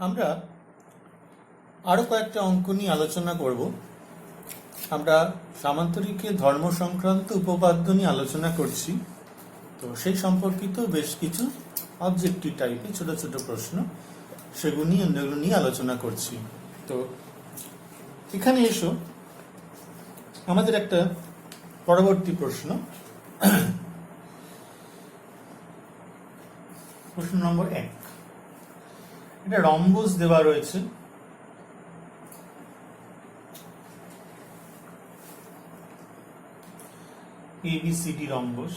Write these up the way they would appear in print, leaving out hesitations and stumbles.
আমরা আরো কয়েকটা অঙ্ক নিয়ে আলোচনা করব। আমরা সামান্তরিকে ধর্ম সংক্রান্ত উপপাদ্য নিয়ে আলোচনা করছি, তো সেই সম্পর্কিত বেশ কিছু অবজেক্টিভ টাইপের ছোট ছোট প্রশ্ন সেগুলো নিয়ে আলোচনা করছি। তো এখানে এসো, আমাদের একটা পরবর্তী প্রশ্ন নম্বর 1। এটা রম্বস দেওয়া রয়েছে, ABCD রম্বস।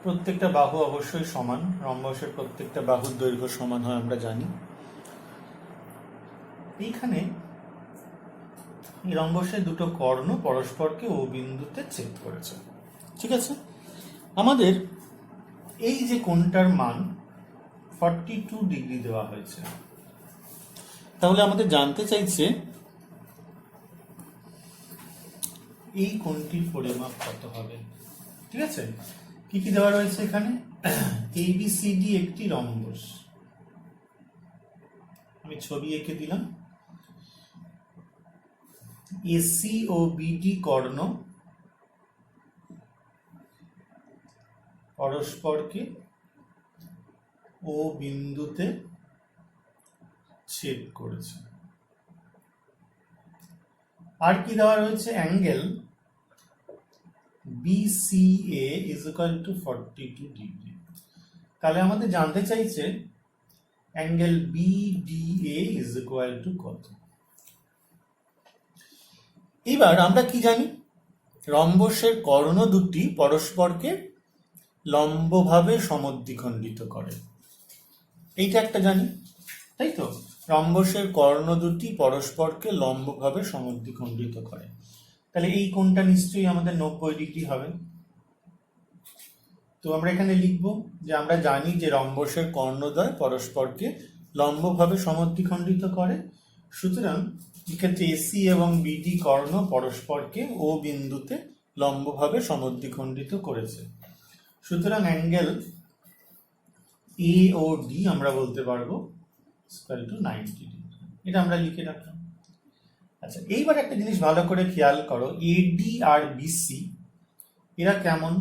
প্রত্যেকটা বাহু অবশ্যই সমান, রম্বসের প্রত্যেকটা বাহুর দৈর্ঘ্য সমান হয় আমরা জানি। এইখানে এই রম্বসের দুটো কর্ণ পরস্পরকে ও বিন্দুতে ছেদ করেছে, ঠিক আছে। আমাদের এই যে কোণটার মান 42 ডিগ্রি দেওয়া হয়েছে, তাহলে আমাদের জানতে চাইছে এই কোণটির পরিমাপ কত হবে, ঠিক আছে। কি কি দেওয়া রয়েছে এখানে? ABCD একটি রম্বস, আমি ছবি এঁকে দিলাম। AC ও BD কর্ণ পরস্পরকে ও বিন্দুতে ছেদ করেছে। আর কি দেওয়া রয়েছে? Angle BCA is equal to 42 degree. তাহলে আমাদের জানতে চাইছে angle BDA is equal to কত। এবার আমরা কি জানি? রম্বসের কর্ণ দুটি পরস্পরকে লম্বভাবে সমদ্বিখণ্ডিত করে, এইটা একটা জানি, তাই তো। রম্বসের কর্ণ দুটি পরস্পরকে লম্বভাবে সমদ্বিখণ্ডিত করে, তাহলে এই কোণটা নিশ্চয়ই আমাদের 90 ডিগ্রি হবে। তো আমরা এখানে লিখব যে আমরা জানি যে রম্বসের কর্ণদ্বয় পরস্পরকে লম্বভাবে সমদ্বিখণ্ডিত করে, সুতরাং এক্ষেত্রে AC এবং BD কর্ণ পরস্পরকে ও বিন্দুতে লম্বভাবে সমদ্বিখণ্ডিত করেছে। সুতরাং অ্যাঙ্গেল AOD আমরা বলতে পারবো = 90 ডিগ্রি। এটা আমরা লিখে রাখলাম। আচ্ছা, এইবার একটা জিনিস ভালো করে খেয়াল করো, AD আর BC এরা কেমন?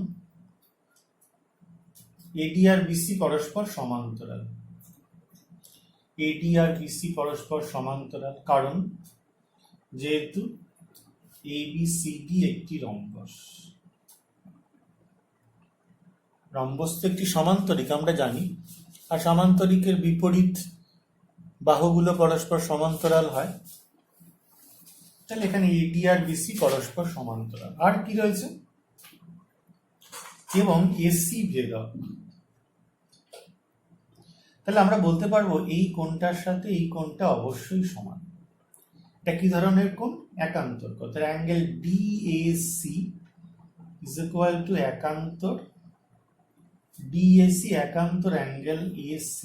AD আর BC পরস্পর সমান্তরাল। AD আর BC পরস্পর সমান্তরাল কারণ যেহেতু ABCD একটি রম্বস। রম্বস তো একটি সমান্তরিক আমরা জানি, আর সমান্তরিকের বিপরীত বাহুগুলো পরস্পর সমান্তরাল হয়। তাহলে এখানে AD আর BC পরস্পর সমান্তরাল। আর কি রয়েছে? এবং AC ভেদক। তাহলে আমরা বলতে পারবো এই কোণটার সাথে এই কোণটা অবশ্যই সমান। এটা কি ধরনের কোণ? একান্তর কোণ। তাহলে angle DAC is equal to একান্তর DAC একান্তর অ্যাঙ্গেল AC।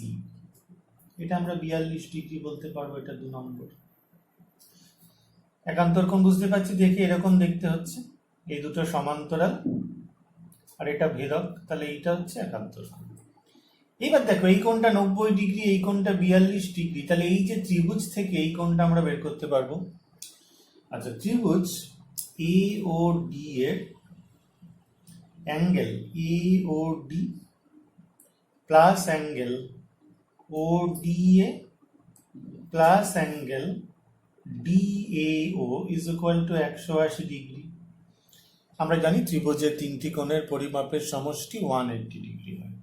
এটা আমরা 42 ডিগ্রি বলতে পারবো। এটা 2 নম্বর। একান্তর কোণ বুঝতে পারছি, দেখে এরকম দেখতে হচ্ছে, এই দুটো সমান্তরাল আর এটা ভেদক, তাহলে এইটা হচ্ছে একান্তর কোণ। এইবার দেখো, এই কোণটা 90 ডিগ্রি, এই কোণটা 42 ডিগ্রি, তাহলে এই যে ত্রিভুজ থেকে এই কোণটা আমরা বের করতে পারবো। আচ্ছা, ত্রিভুজ AOD এর angle AOD plus angle ODA plus angle DAO is equal to 180 degree. আমরা জানি ত্রিভুজের তিনটি কোণের পরিমাপের সমষ্টি 180 ডিগ্রি হয়।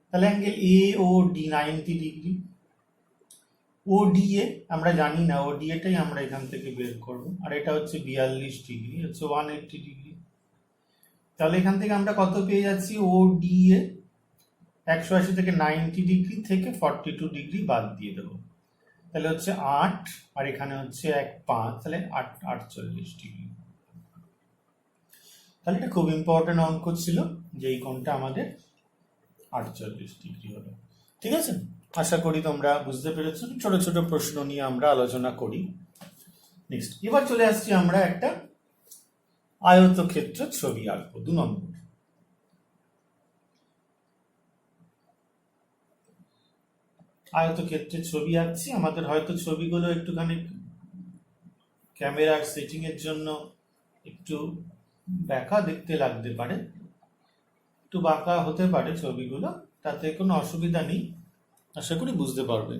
তাহলে অ্যাঙ্গেল AOD 90 ডিগ্রি। ODA আমরা জানি না, ODAটাই আমরা এখান থেকে বের করব, আর এটা হচ্ছে 42 ডিগ্রি, হচ্ছে 180 ডিগ্রি। তাহলে এখান থেকে আমরা কত পেয়ে যাচ্ছি? ODA 180 থেকে 90 ডিগ্রি থেকে 42 ডিগ্রি বাদ দিয়ে দেবো, তাহলে হচ্ছে 8, আর এখানে হচ্ছে 5, তাহলে 48 ডিগ্রি। তাহলে এটা খুব ইম্পর্টেন্ট অঙ্ক ছিল যে এই কোণটা আমাদের 48 ডিগ্রি হলো, ঠিক আছে। আশা করি তোমরা বুঝতে পেরেছো। ছোট ছোট প্রশ্ন নিয়ে আমরা আলোচনা করি। নেক্সট, এবার চলে আসছি আমরা একটা আয়তক্ষেত্র ছবি আঁকবো। 2 নম্বর। আয়তক্ষেত্রের ছবি আঁকছি। আমাদের হয়তো ছবিগুলো একটুখানি ক্যামেরার সেটিং এর জন্য একটু বাঁকা দেখতে লাগতে পারে, একটু বাঁকা হতে পারে ছবিগুলো, তাতে কোনো অসুবিধা নেই, আশা করি বুঝতে পারবে।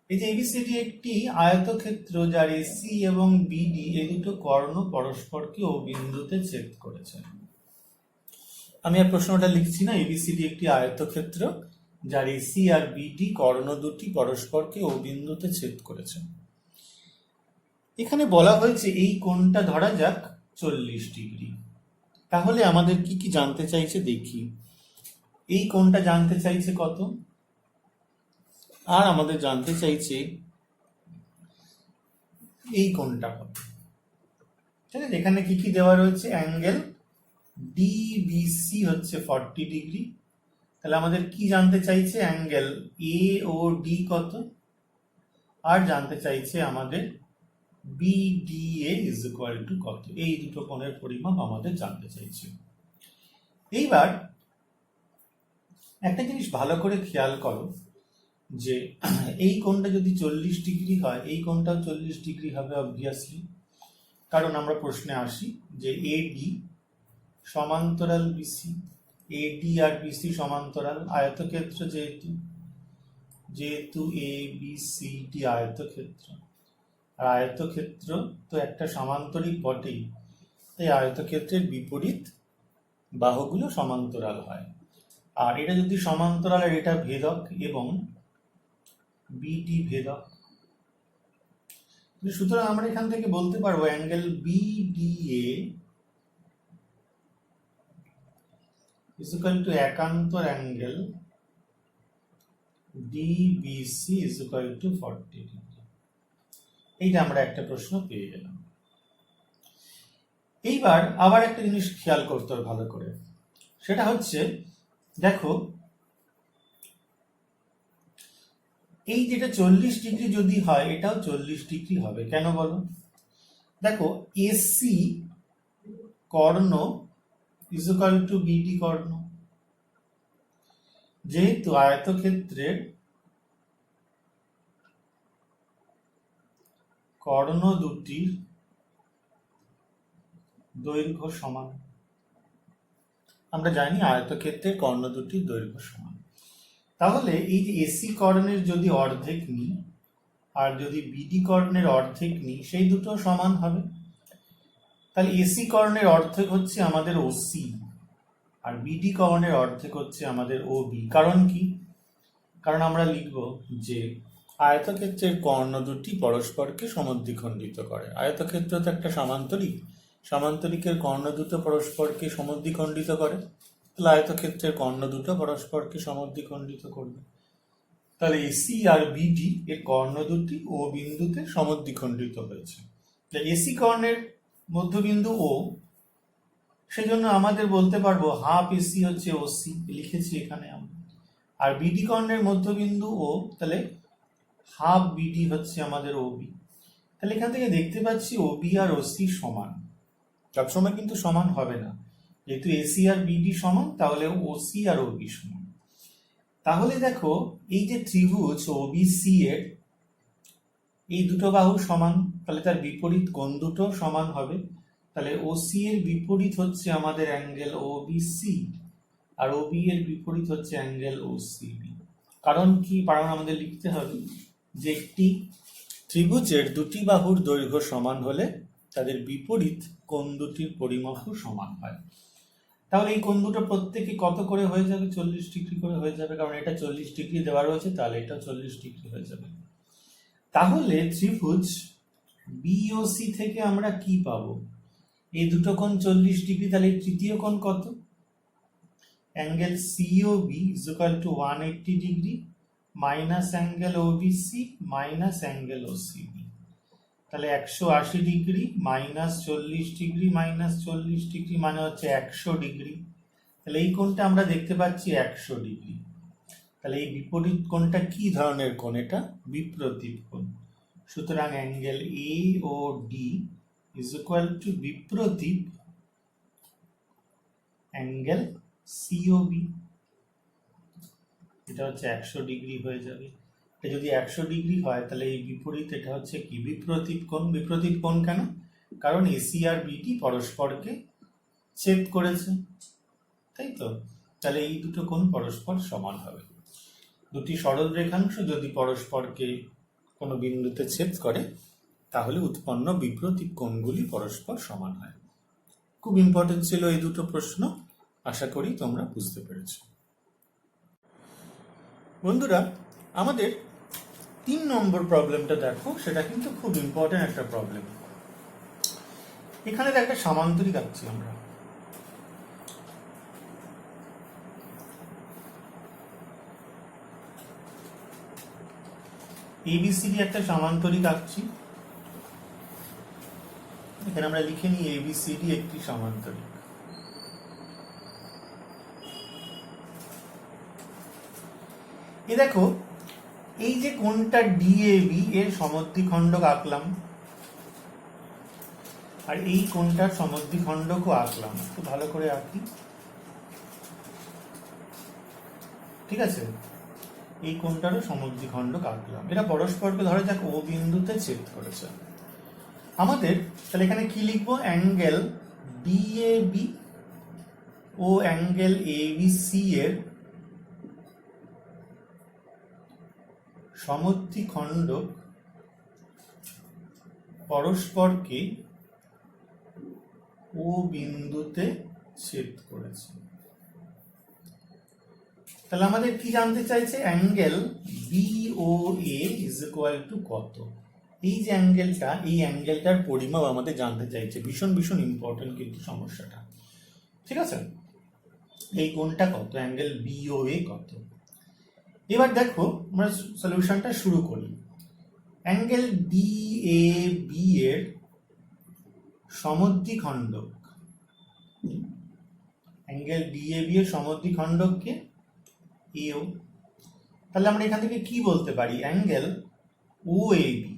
এই যে এবিসিডি একটি আয়তক্ষেত্র যার এসি এবং বিডি এই দুটো কর্ণ পরস্পরকে ও বিন্দুতে ছেদ করেছে। আমি আর প্রশ্নটা লিখছি না। এবিসিডি একটি আয়তক্ষেত্র যার এসি আর বিডি কর্ণ দুটি পরস্পরকে ও বিন্দুতে ছেদ করেছে। এখানে বলা হয়েছে এই কোণটা ধরা যাক 40 ডিগ্রি। তাহলে আমাদের কি কি জানতে চাইছে দেখি। এই কোণটা জানতে চাইছে কত, আর আমাদের জানতে চাইছে এই কোণটা কত। ঠিক আছে, এখানে কি কি দেওয়া রয়েছে? অ্যাঙ্গেল ডিবিসি হচ্ছে 40 ডিগ্রি। তাহলে আমাদের কি জানতে চাইছে? অ্যাঙ্গেল এ ও ডি কত, আর জানতে চাইছে আমাদের বিডিএ ইজ ইকুয়াল টু কত। এই দুটো কোণের পরিমাপ আমাদের জানতে চাইছে। এইবার একটা জিনিস ভালো করে খেয়াল করো যে এই কোণটা যদি 40 ডিগ্রি হয়, এই কোণটাও 40 ডিগ্রি হবে অবভিয়াসলি, কারণ আমরা প্রশ্নে আসি যে এডি সমান্তরাল বিসি, এডি আর বিসি সমান্তরাল। আয়তক্ষেত্র যেহেতু এ বি সি ডি আয়তক্ষেত্র, আর আয়তক্ষেত্র তো একটা সমান্তরিক বটেই, তাই আয়তক্ষেত্রের বিপরীত বাহুগুলো সমান্তরাল হয়। আর এটা যদি সমান্তরাল, আর এটা ভেদক এবং বিডি ভেদক, সুতরাং আমরা এখান থেকে বলতে পারবো angle BDA is equal to একান্তর angle DBC is equal to 40 degree. এইটা আমরা একটা প্রশ্ন পেয়ে গেলাম। এইবার আবার একটা জিনিস খেয়াল করতে হবে ভালো করে, সেটা হচ্ছে দেখো এই যেটা 40 ডিগ্রি যদি হয়, এটাও 40 ডিগ্রি হবে। কেন বলো? দেখো এসি কর্ণ ইজ ইকুয়াল টু বিডি কর্ণ। যেহেতু আয়তক্ষেত্রের কর্ণ দুটির দৈর্ঘ্য সমান, আমরা জানি আয়তক্ষেত্রের কর্ণ দুটির দৈর্ঘ্য সমান। তাহলে এই যে এসি কর্ণের যদি অর্ধেক নিই আর যদি বিডি কর্ণের অর্ধেক নিই, সেই দুটো সমান হবে। তাহলে এসি কর্ণের অর্ধেক হচ্ছে আমাদের ওসি, আর বিডি কর্ণের অর্ধেক হচ্ছে আমাদের ওবি। কারণ কি? কারণ আমরা লিখব যে আয়তক্ষেত্রের কর্ণ দুটি পরস্পরকে সমদ্বিখণ্ডিত করে। আয়তক্ষেত্র তো একটা সামান্তরিক, সামান্তরিকের কর্ণ দুটো পরস্পরকে সমদ্বিখণ্ডিত করে, তাহলে আয়তক্ষেত্রের কর্ণ দুটো পরস্পরকে সমদ্বিখণ্ডিত করবে। তাহলে এসি আর বিডি এর কর্ণ দুটি ও বিন্দুতে সমদ্বিখণ্ডিত হয়েছে। এসি কর্ণের মধ্যবিন্দু ও, সেজন্য আমাদের বলতে পারবো হাফ এসি হচ্ছে ওসি, লিখেছি এখানে আমরা। আর বিডি কর্ণের মধ্যবিন্দু ও, তাহলে হাফ বিডি হচ্ছে আমাদের ওবি। তাহলে এখান থেকে দেখতে পাচ্ছি ওবি আর ওসি সমান। সবসময় কিন্তু সমান হবে না, যেহেতু এসি আর বিডি সমান, তাহলে ওসি আর ওবি সমান। তাহলে দেখো এই যে ত্রিভুজ ওবিসি এর এই দুটো বাহু সমান, তাহলে তার বিপরীত কোণ দুটো সমান হবে। তাহলে ওসি এর বিপরীত হচ্ছে আমাদের অ্যাঙ্গেল ওবিসি, আর ওবি এর বিপরীত হচ্ছে অ্যাঙ্গেল ওসিবি। কারণ কি? কারণ আমাদের লিখতে হবে যে একটি ত্রিভুজের দুটি বাহুর দৈর্ঘ্য সমান হলে তাদের বিপরীত কোণ দুটির পরিমাপও সমান হয়। তাহলে এই কোণ দুটো প্রত্যেকে কত করে হয়ে যাবে? 40 ডিগ্রি করে হয়ে যাবে, কারণ এটা 40 ডিগ্রি দেওয়া রয়েছে, তাহলে এটা 40 ডিগ্রি হয়ে যাবে। তাহলে ত্রিভুজ বিওসি থেকে আমরা কি পাবো? এই দুটো কোণ 40 ডিগ্রি, তাহলে তৃতীয় কোণ কত? Angle COB is equal to 180 degree minus angle OBC minus angle OCB. তাহলে 180 degree minus 40 degree minus 40 degree মানে হচ্ছে 100 ডিগ্রি। তাহলে এই কোণটা আমরা দেখতে পাচ্ছি 100 ডিগ্রি। তাহলে এই বিপরীত কোণটা কি ধরনের কোণ? এটা বিপ্রতীপ কোণ। সুতরাং angle A O D is equal to বিপ্রতীপ অ্যাঙ্গেল সিওবি। এটা হচ্ছে 100 ডিগ্রি হয়ে যাবে। এটা যদি 100 ডিগ্রি হয় তাহলে এই বিপরীত এটা হচ্ছে কি বিপরীত কোণ। বিপরীত কোণ কেন? কারণ এসি আর বিটি পরস্পরকে ছেদ করেছে, তাই তো? তাহলে এই দুটো কোণ পরস্পর সমান হবে। দুটি সরল রেখাংশ যদি পরস্পরকে কোনো বিন্দুতে ছেদ করে তাহলে উৎপন্ন বিপরীত কোণগুলি পরস্পর সমান হয়। খুব ইম্পর্টেন্ট ছিল এই দুটো প্রশ্ন, আশা করি তোমরা বুঝতে পেরেছো। বন্ধুরা, আমাদের 3 নম্বর প্রবলেমটা দেখো, সেটা কিন্তু খুব ইম্পর্টেন্ট একটা প্রবলেম। এখানে একটা সামান্তরিক আঁকছি আমরা। এবিসিডি একটা সামান্তরিক আঁকছি। এখানে আমরা লিখে নিই এবিসিডি একটি সামান্তরিক। এ দেখো, এই যে কোণটা ডিএবি এর সমদ্বিখণ্ডক আঁকলাম, আর এই কোণটার সমদ্বিখণ্ডকও আঁকলাম। একটু ভালো করে আঁকি, ঠিক আছে? এই কোণটারও সমদ্বিখণ্ডক আঁকলাম। এটা পরস্পরকে ধরে যাক ও বিন্দুতে ছেদ করেছে। আমাদের তাহলে এখানে কি লিখবো? অ্যাঙ্গেল ডিএবি ও অ্যাঙ্গেল এবিসি এর সমদ্বিখণ্ডক পরস্পরকে ও বিন্দুতে ছেদ করেছে। তাহলে আমাদের কি জানতে চাইছে? Angle BOA is equal two কত? এই যে অ্যাঙ্গেলটা, এই অ্যাঙ্গেলটার পরিমাপ আমাদের জানতে চাইছে। ভীষণ ভীষণ ইম্পর্টেন্ট কিন্তু সমস্যাটা, ঠিক আছে? এই কোণটা কত? অ্যাঙ্গেল বিওএ কত? এবার দেখো, আমরা সলিউশনটা শুরু করি। অ্যাঙ্গেল ডিএবি এর সমদ্বিখণ্ডক, অ্যাঙ্গেল ডিএবি এর সমদ্বিখণ্ডককে এও। তাহলে আমরা এখান থেকে কি বলতে পারি? অ্যাঙ্গেল ওএবি,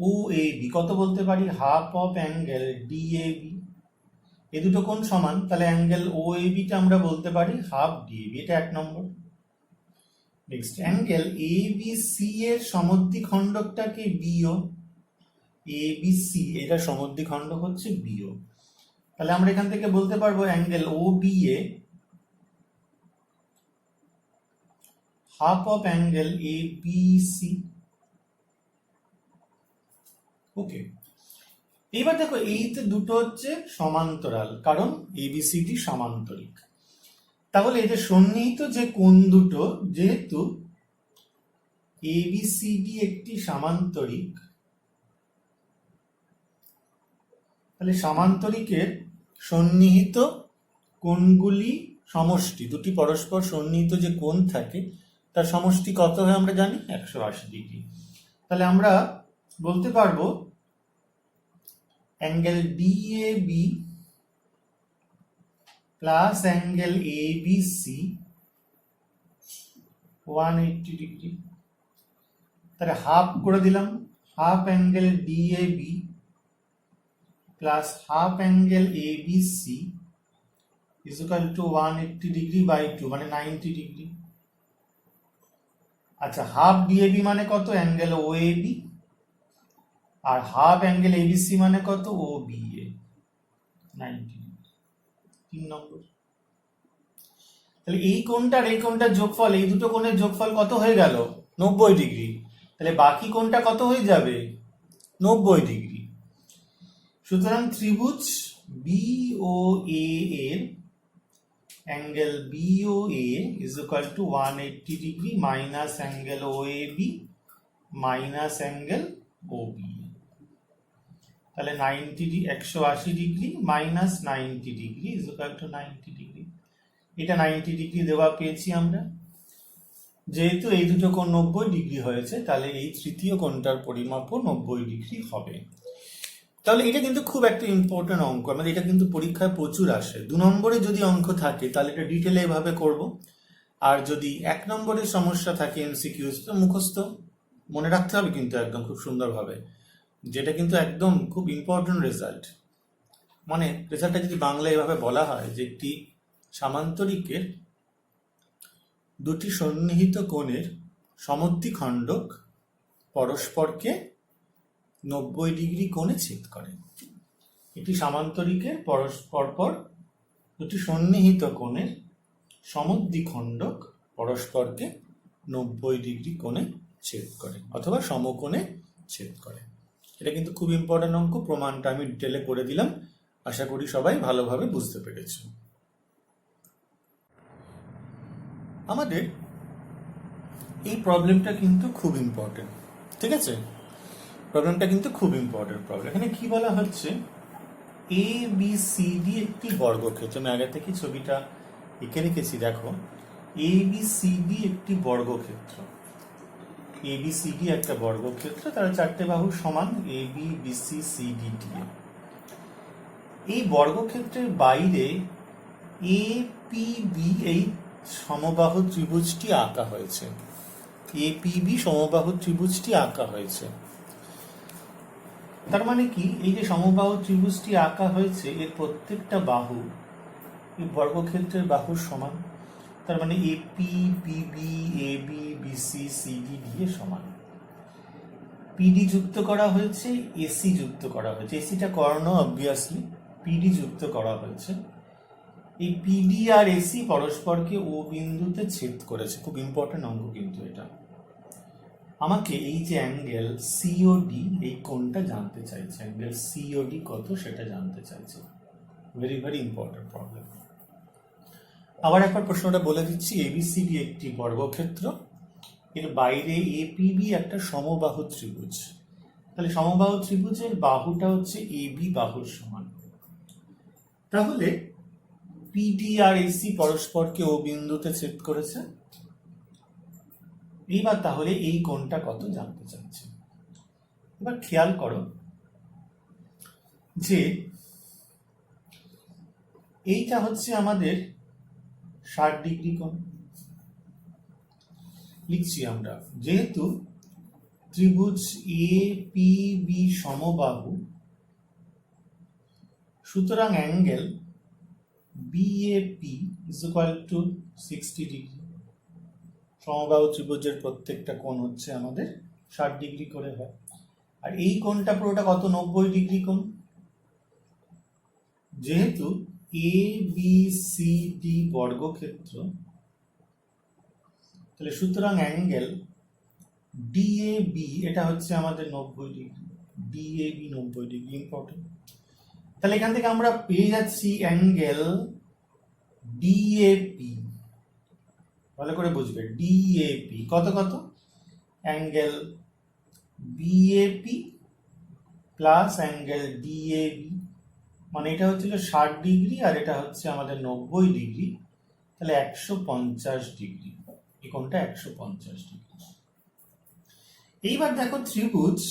ওএবি কত বলতে পারি? Half of angle DAB. এই দুটো কোণ সমান, তাহলে অ্যাঙ্গেল ওএবিটা আমরা বলতে পারি হাফ ডিএবি। এটা 1 নম্বর। নেক্সট, অ্যাঙ্গেল এবিসি এর সমদ্বিখণ্ডকটাকে বিও। এবিসি এটা সমদ্বিখণ্ডক হচ্ছে বিও। তাহলে আমরা এখান থেকে বলতে পারবো angle OBA half of angle ABC. Okay, এইবার দেখো, এইতে দুটো হচ্ছে সমান্তরাল, কারণ এবিসিডি সামান্তরিক। তাহলে এই যে সন্নিহিত যে কোণ দুটো, যেহেতু এবিসিডি একটি সামান্তরিক, তাহলে সামান্তরিকের সন্নিহিত কোণগুলি সমষ্টি, দুটি পরস্পর সন্নিহিত যে কোণ থাকে তার সমষ্টি কত হয় আমরা জানি? 180 ডিগ্রি। তাহলে আমরা বলতে পারবো angle DAB plus angle ABC 180 degree. তাহলে হাফ করে দিলাম, half angle DAB plus half angle ABC is equal to 180 degree by 2, মানে 90 ডিগ্রি। আচ্ছা, হাফ ডিএবি মানে কত? Angle OAB. আর হাফ অ্যাঙ্গেল এবিসি মানে কত? OBA, 90 degree. 3 নম্বর। তাহলে এই কোণটার এই কোণটার যোগফল, এই দুটো কোণের যোগফল কত হয়ে গেল? 90 ডিগ্রি। তাহলে বাকি কোণটা কত হয়ে যাবে? 90 ডিগ্রি। সুতরাং ত্রিভুজ বিওএ এর angle BOA is equal to 180 degree minus angle OAB minus angle OBA. তাহলে 180 degree minus 90 degree is equal to 90 degree. এটা 90 ডিগ্রি দেওয়া পেয়েছি আমরা। যেহেতু এই দুটো কোণ 90 ডিগ্রি হয়েছে, তাহলে এই তৃতীয় কোণটার পরিমাপও 90 ডিগ্রি হবে। তাহলে এটা কিন্তু খুব একটা ইম্পর্টেন্ট অঙ্ক, আমাদের এটা কিন্তু পরীক্ষায় প্রচুর আসে। 2 নম্বরে যদি অঙ্ক থাকে তাহলে এটা ডিটেলে এভাবে করব, আর যদি 1 নম্বরের সমস্যা থাকে এমসিকিউজ, তো মুখস্থ মনে রাখতে হবে কিন্তু একদম খুব সুন্দরভাবে, যেটা কিন্তু একদম খুব ইম্পর্টেন্ট রেজাল্ট। মানে রেজাল্টটা যদি বাংলা এভাবে বলা হয় যে একটি সামান্তরিকের দুটি সন্নিহিত কোণের সমদ্বিখণ্ডক পরস্পরকে 90 ডিগ্রি কোণে ছেদ করে। এটি সামান্তরিকের পরস্পর দুটি সন্নিহিত কোণের সমদ্বিখণ্ডক পরস্পরকে 90 ডিগ্রি কোণে ছেদ করে অথবা সমকোণে ছেদ করে। এটা কিন্তু খুব ইম্পর্টেন্ট অঙ্ক, প্রমাণটা আমি ডিটেলে করে দিলাম, আশা করি সবাই ভালোভাবে বুঝতে পেরেছে। আমাদের এই প্রবলেমটা কিন্তু খুব ইম্পর্টেন্ট, ঠিক আছে? প্রবলেমটা কিন্তু খুব ইম্পর্টেন্ট প্রবলেম। এখানে কি বলা হচ্ছে, এ বি সি ডি একটি বর্গক্ষেত্র। আমি আগে থেকে ছবিটা এঁকে রেখেছি, দেখো। এ বি সি ডি একটি বর্গক্ষেত্র, এ বি সি ডি একটা বর্গক্ষেত্র, তার চারটে বাহু সমান, A B B C C D D. এই বর্গক্ষেত্রের বাইরে এ পি বি এই সমবাহু ত্রিভুজটি আঁকা হয়েছে। এ পি বি সমবাহু ত্রিভুজটি আঁকা হয়েছে। তার মানে কি, এই যে সমবাহু ত্রিভুজটি আঁকা হয়েছে এর প্রত্যেকটা বাহু এই বর্গক্ষেত্রের বাহুর সমান। তার মানে A P P B A B B C C D D এর সমান। পিডি যুক্ত করা হয়েছে, এসি যুক্ত করা হয়েছে। এসিটা কর্ণ অবভিয়াসলি, পিডি যুক্ত করা হয়েছে। এই পিডি আর এসি পরস্পরকে ও বিন্দুতে ছেদ করেছে। খুব ইম্পর্টেন্ট অঙ্ক কিন্তু এটা। আমাকে এই যে অ্যাঙ্গেল সিওডি, এই কোণটা জানতে চাইছে। অ্যাঙ্গেল সিওডি কত সেটা জানতে চাইছে। Very very important problem. আবার একবার প্রশ্নটা বলে দিচ্ছি। এবিসিডি একটি বর্গক্ষেত্র, এর বাইরে এপিবি একটা সমবাহু ত্রিভুজ। তাহলে সমবাহু ত্রিভুজের বাহুটা হচ্ছে এবি বাহুর সমান। তাহলে পিডি আর এসি পরস্পরকে ও বিন্দুতে ছেদ করেছে। এইবার তাহলে এই কোণটা কত জানতে চাইছে। এবার খেয়াল করো যে এইটা হচ্ছে আমাদের 60 ডিগ্রি কোণ। লিখছি আমরা, যেহেতু ত্রিভুজ এ পি বি সমবাহু, সুতরাং angle BAP is equal two 60 degree. সমবাহু ত্রিভুজের প্রত্যেকটা কোণ হচ্ছে আমাদের 60 ডিগ্রি করে হয়। আর এই কোণটা পুরোটা কত, 90 ডিগ্রি কোণ। যেহেতু এ বি সি ডি বর্গক্ষেত্র, তাহলে সুতরাং অ্যাঙ্গেল ডিএবি এটা হচ্ছে আমাদের 90 ডিগ্রি। DAB 90 degree, important. তাহলে এখান থেকে আমরা পেয়ে যাচ্ছি অ্যাঙ্গেল ডিএপি। ভালো করে বুঝবে, ডিএপি কত কত, angle BAP plus angle DAB, মানে এটা হচ্ছে 60 ডিগ্রি আর এটা হচ্ছে আমাদের 90 ডিগ্রি। তাহলে 150 ডিগ্রি, এই কোণটা 150 ডিগ্রি। এইবার দেখো ত্রিভুজ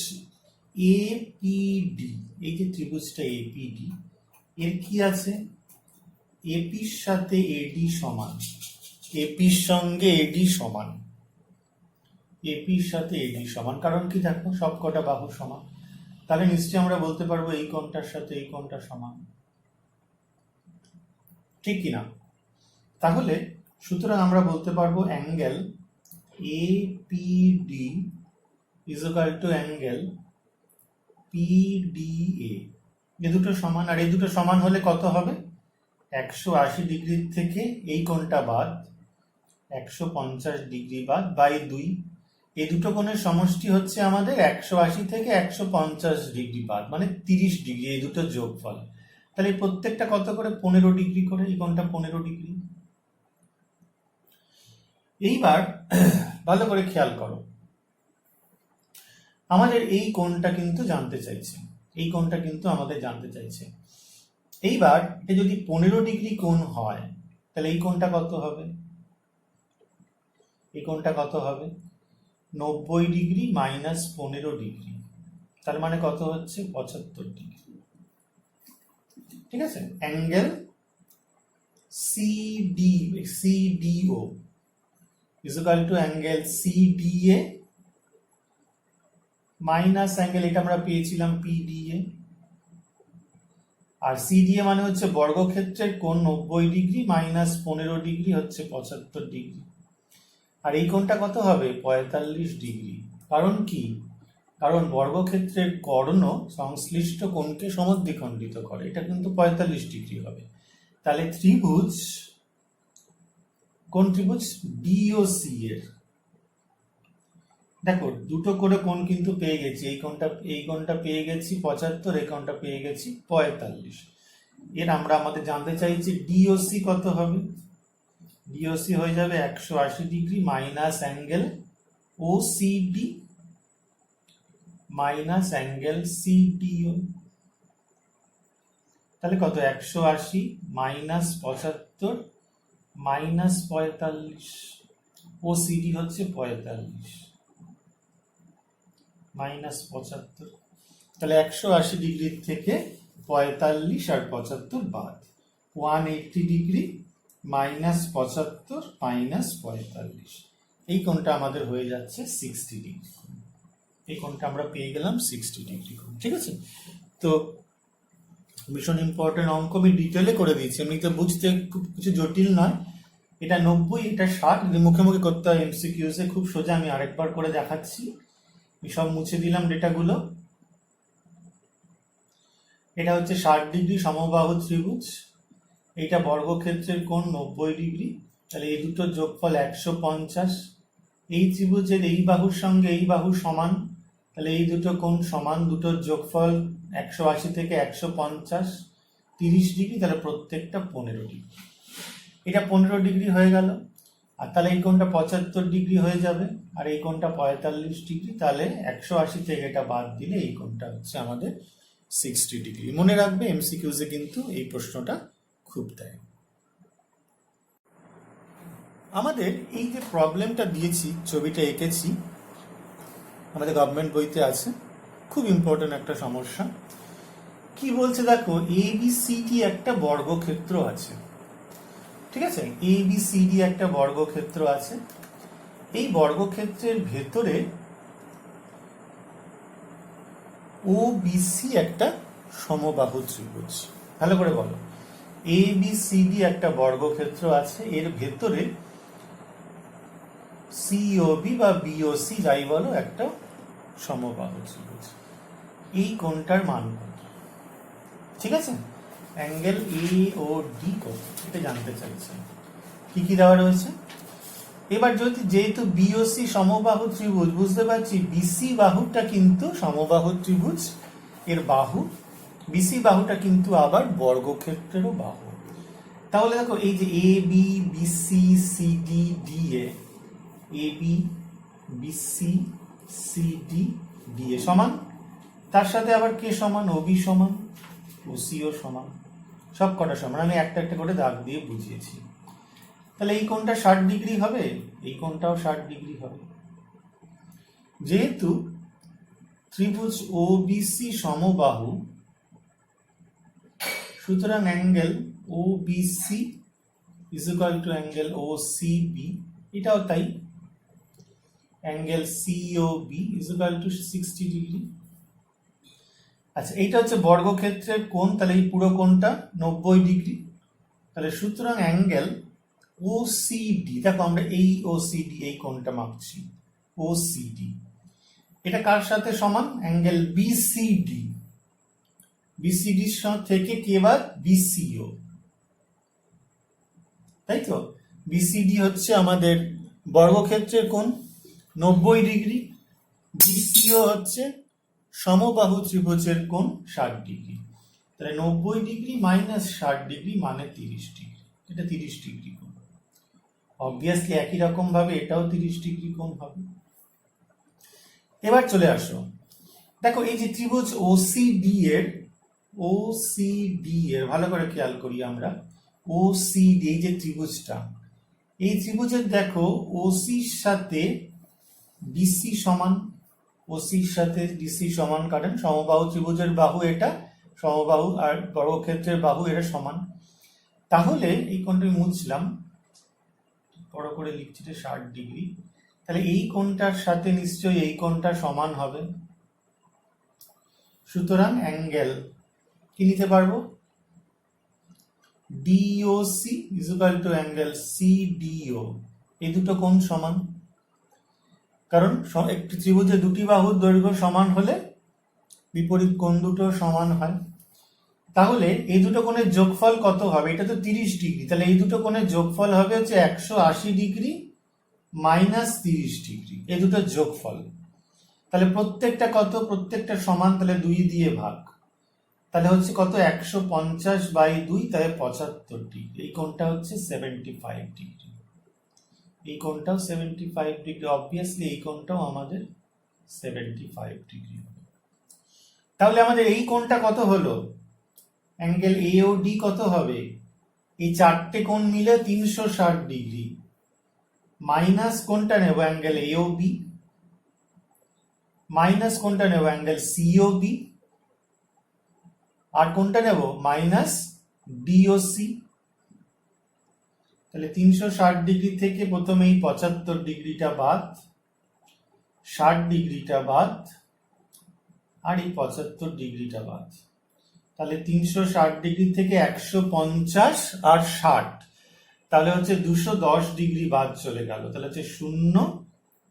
এপিডি, এই যে ত্রিভুজটা এপিডি, এর কি আছে, এপির সাথে এডি সমান। এপির সঙ্গে এডি সমান, এপির সাথে এডি সমান। কারণ কি, দেখো সব কটা বাহু সমান। তাহলে নিশ্চয়ই আমরা বলতে পারবো এই কোণটার সাথে এই কোণটা সমান, ঠিক কিনা? তাহলে সুতরাং আমরা বলতে পারবো angle APD is equal to angle PDA. এ দুটো সমান, আর এই দুটো সমান হলে কত হবে, 180 ডিগ্রির থেকে এই কোণটা বাদ, 150 ডিগ্রি বাদ বাই 2। এই দুটো কোণের সমষ্টি হচ্ছে আমাদের 180 থেকে 150 ডিগ্রি বাদ, মানে 30 ডিগ্রি। এই দুটো যোগফল। তাহলে প্রত্যেকটা কত করে, 15 ডিগ্রি করে। এই কোণটা 15 ডিগ্রি। এইবার ভালো করে খেয়াল করো, আমাদের এই কোণটা কিন্তু জানতে চাইছে, এই কোণটা কিন্তু আমাদের জানতে চাইছে। এইবার এটা যদি 15 ডিগ্রি কোণ হয়, তাহলে এই কোণটা কত হবে, এই কোণটা কত হবে, 90 ডিগ্রি মাইনাস 15 ডিগ্রি, তার মানে কত হচ্ছে, 75 ডিগ্রি। ঠিক আছে? Angle সিডিও is equal to angle CDA minus angle, এটা আমরা পেয়েছিলাম পিডিএ। আর সিডিএ মানে হচ্ছে বর্গক্ষেত্রের কোণ 90 ডিগ্রি মাইনাস 15 ডিগ্রি হচ্ছে 75 ডিগ্রি। আর এই কোণটা কত হবে 45 ডিগ্রি। কারণ কি? কারণ বর্গক্ষেত্রের কর্ণ সংশ্লিষ্ট কোণকে সমদ্বিখণ্ডিত করে, এটা কিন্তু 45 ডিগ্রি হবে। তাহলে ত্রিভুজ, কোন ত্রিভুজ? বিওসি এর, দেখো দুটো করে কোণ কিন্তু পেয়ে গেছি, এই কোণটা পেয়ে গেছি 75, এই কোণটা পেয়ে গেছি 45। এর আমরা আমাদের জানতে চাইছি ডিওসি কত হবে। ডিওসি হয়ে যাবে 180 degree minus angle OCD minus angle CDO. তাহলে কত? 180 মাইনাস 75 মাইনাস 45, ওসিডি হচ্ছে 45 মাইনাস 75। তাহলে 180 ডিগ্রি থেকে 45 আর 75 বাদ, 180 ডিগ্রি মাইনাস 75 মাইনাস 45, এই কোণটা আমাদের হয়ে যাচ্ছে 60 ডিগ্রি। এই কোণটা আমরা পেয়ে গেলাম 60 ডিগ্রি কোণ। ঠিক আছে, তো ভীষণ ইম্পর্টেন্ট অঙ্ক, আমি ডিটেলে করে দিয়েছি, এমনিতে বুঝতে খুব কিছু জটিল নয়। এটা 90, এটা 60, মুখে মুখে করতে হয় এমসিকিউসে, খুব সোজা। আমি আরেকবার করে দেখাচ্ছি, সব মুছে দিলাম ডেটাগুলো। এটা হচ্ছে 60 ডিগ্রি সমবাহু ত্রিভুজ, এইটা বর্গক্ষেত্রের কোণ 90 ডিগ্রি, তাহলে এই দুটো যোগফল 150। এই ত্রিভুজের এই বাহুর সঙ্গে এই বাহু সমান, তাহলে এই দুটো কোণ সমান, দুটোর যোগফল 180 থেকে 150, 30 ডিগ্রি, তাহলে প্রত্যেকটা 15 ডিগ্রি। এটা 15 ডিগ্রি হয়ে গেল, আর তাহলে এই কোণটা 75 ডিগ্রি হয়ে যাবে, আর এই কোণটা 45 ডিগ্রি। তাহলে 180 থেকে এটা বাদ দিলে এই কোণটা হচ্ছে আমাদের 60 ডিগ্রি। মনে রাখবে এমসিকিউজে কিন্তু এই প্রশ্নটা খুব দেয়। আমাদের এই যে প্রবলেমটা দিয়েছি, ছবিটা এঁকেছি, আমাদের গভর্নমেন্ট বইতে আছে, খুব ইম্পর্টেন্ট একটা সমস্যা। কি বলছে দেখো, এবিসিডি একটা বর্গক্ষেত্র আছে। ঠিক আছে, এবিসিডি একটা বর্গক্ষেত্র আছে। এই বর্গক্ষেত্রের ভেতরে ওবিসি একটা সমবাহু ত্রিভুজ। ভালো করে বলো, এবিসিডি একটা বর্গক্ষেত্র আছে, এর ভেতরে সিওবি বা বিওসি যাই বলো একটা সমবাহু ত্রিভুজ। এই কোণটার মান কত? ঠিক আছে, অ্যাঙ্গেল এ ও ডি কত, এটা জানতে চাইছে। কি কি দেওয়া রয়েছে? এবার যেহেতু বিওসি সমবাহু ত্রিভুজ, বুঝতে পারছি বিসি বাহুটা কিন্তু সমবাহু ত্রিভুজ এর বাহু, বিসি বাহুটা কিন্তু আবার বর্গক্ষেত্রেরও বাহু। তাহলে দেখো এই যে A B BC CD D A B BC CD D A সমান, তার সাথে আবার কে সমান? ওবি সমান, ওসিও সমান, সব কটা সমান। আমি একটা একটা করে দাগ দিয়ে বুঝিয়েছি। তাহলে এই কোণটা 60 ডিগ্রি হবে, এই কোণটাও 60 ডিগ্রি হবে। যেহেতু ত্রিভুজ ওবিসি সমবাহু, সুতরাং angle OBC is equal to angle OCB, এটাও তাই, angle COB is equal two 60 degree. আচ্ছা, এইটা হচ্ছে বর্গক্ষেত্রের কোণ, তাহলে এই পুরো কোণটা 90 ডিগ্রি। তাহলে সুতরাং অ্যাঙ্গেল ওসিডি, দেখো আমরা এই ওসিডি এই কোণটা মাপছি, ওসিডি এটা কার সাথে সমান? অ্যাঙ্গেল বিসিডি, বিসিডির থেকে কে বাদ? বিসিও, তাই তো। বিসিডি হচ্ছে আমাদের বর্গক্ষেত্রের কোণ 90 ডিগ্রি, বিসিও হচ্ছে সমবাহু ত্রিভুজের কোণ 60 ডিগ্রি। তাহলে 90 ডিগ্রি মাইনাস 60 ডিগ্রি মানে 30 ডিগ্রি, এটা 30 ডিগ্রি কোণ। অবভিয়াসলি একই রকম ভাবে এটাও 30 ডিগ্রি কোণ হবে। এবার চলে আসো, দেখো এই যে ত্রিভুজ ওসিডি এর ভালো করে খেয়াল করি আমরা, ওসিডি এই যে ত্রিভুজটা, এই ত্রিভুজের দেখো ওসির সাথে ডিসি সমান, ওসির সাথে ডিসি সমান, কারণ সমবাহু ত্রিভুজের বাহু এটা, সমবাহু আর বর্গক্ষেত্রের বাহু এরা সমান। তাহলে এই কোণটা মুছলাম, বড় করে লিখছি 60 ডিগ্রি, তাহলে এই কোণটার সাথে নিশ্চয়ই এই কোণটা সমান হবে। সুতরাং অ্যাঙ্গেল কি নিতে পারবো? DOC is equal to angle CDO, এই দুটো কোণ সমান। কারণ একটি ত্রিভুজে দুটি বাহুর দৈর্ঘ্য সমান হলে বিপরীত কোণ দুটো সমান হয়। তাহলে এই দুটো কোণের যোগফল কত হবে? এটা তো 30 ডিগ্রি, তাহলে এই দুটো কোণের যোগফল হবে হচ্ছে 180 ডিগ্রি মাইনাস 30 ডিগ্রি, এই দুটো যোগফল। তাহলে প্রত্যেকটা কত? প্রত্যেকটা সমান, তাহলে 2 দিয়ে ভাগ, তাহলে হচ্ছে কত? 150/2, তাহলে 75 ডিগ্রি। এই কোণটা হচ্ছে 75 ডিগ্রি, এই কোণটাও 75 ডিগ্রি। অবভিয়াসলি এই কোণটাও আমাদের 75 ডিগ্রি হবে। তাহলে আমাদের এই কোণটা কত হলো? অ্যাঙ্গেল এ ও ডি কত হবে? এই চারটে কোণ মিলে 360 ডিগ্রি, মাইনাস কোণটা নেব angle A O B, minus কোণটা নেব অ্যাঙ্গেল সি ও বি, আর কোণটা নেব মাইনাস ডি ও সি। তাহলে 360 ডিগ্রি থেকে প্রথমে এই 75 ডিগ্রিটা বাদ, 60 ডিগ্রিটা বাদ, আর এই 75 ডিগ্রিটা বাদ। তাহলে 360 ডিগ্রি থেকে 150 আর 60, তাহলে হচ্ছে 210 ডিগ্রি বাদ চলে গেল, তাহলে হচ্ছে 0,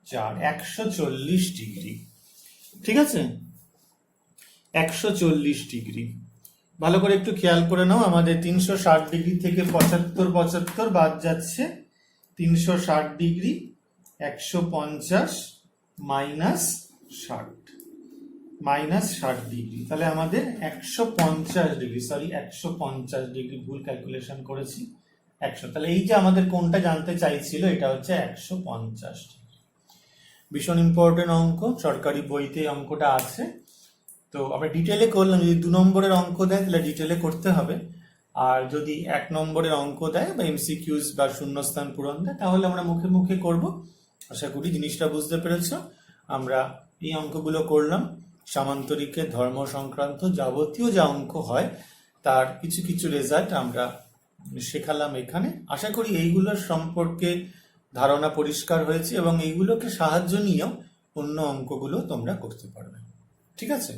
4, 140 ডিগ্রি। ঠিক আছে, 140 ডিগ্রি। ভালো করে একটু খেয়াল করে নাও, আমাদের 360 ডিগ্রি থেকে 75 বাদ যাচ্ছে, 360 ডিগ্রি, 150 মাইনাস 60, মাইনাস 60 ডিগ্রি, তাহলে আমাদের 150 ডিগ্রি, সরি 150 ডিগ্রি, ভুল ক্যালকুলেশন করেছি, 100। তাহলে এই যে আমাদের কোণটা জানতে চাইছিল, এটা হচ্ছে 150 ডিগ্রি। ভীষণ ইম্পর্টেন্ট অঙ্ক, সরকারি বইতে অঙ্কটা আছে। তো আমরা ডিটেলে করলাম, যদি 2 নম্বরের অঙ্ক দেয় তাহলে ডিটেলে করতে হবে, আর যদি 1 নম্বরের অঙ্ক দেয় বা এমসিকিউজ বা শূন্যস্থান পূরণ দেয় তাহলে আমরা মুখে মুখে করব। আশা করি জিনিসটা বুঝতে পেরেছ। আমরা এই অঙ্কগুলো করলাম, সামান্তরিকের ধর্ম সংক্রান্ত যাবতীয় যা অঙ্ক হয় তার কিছু কিছু রেজাল্ট আমরা শেখালাম এখানে। আশা করি এইগুলোর সম্পর্কে ধারণা পরিষ্কার হয়েছে এবং এইগুলোকে সাহায্য নিয়েও অন্য অঙ্কগুলো তোমরা করতে পারবে। ঠিক আছে।